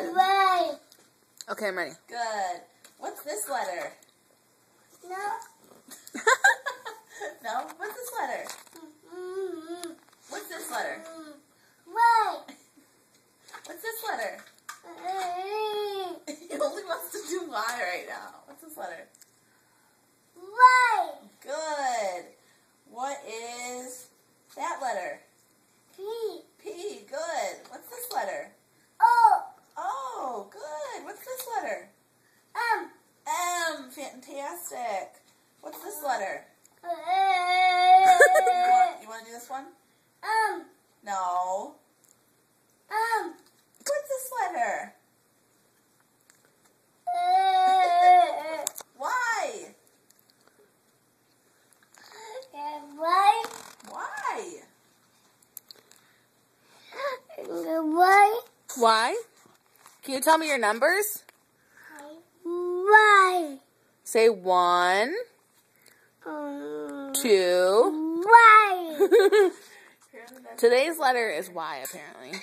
Y. Okay, I'm ready. Good. What's this letter? No. No? What's this letter? What's this letter? Y. What's this letter? He only wants to do Y right now. What's this letter? Y. Good. What is that letter? P. P. Good. What's this letter? O. Oh, good. What's this letter? M. M. Fantastic. What's this letter? You want to do this one? No. What's this letter? Y. Y. Why? Y. Why? Can you tell me your numbers? Y. Say 1, 2. Y. Today's letter is Y, apparently.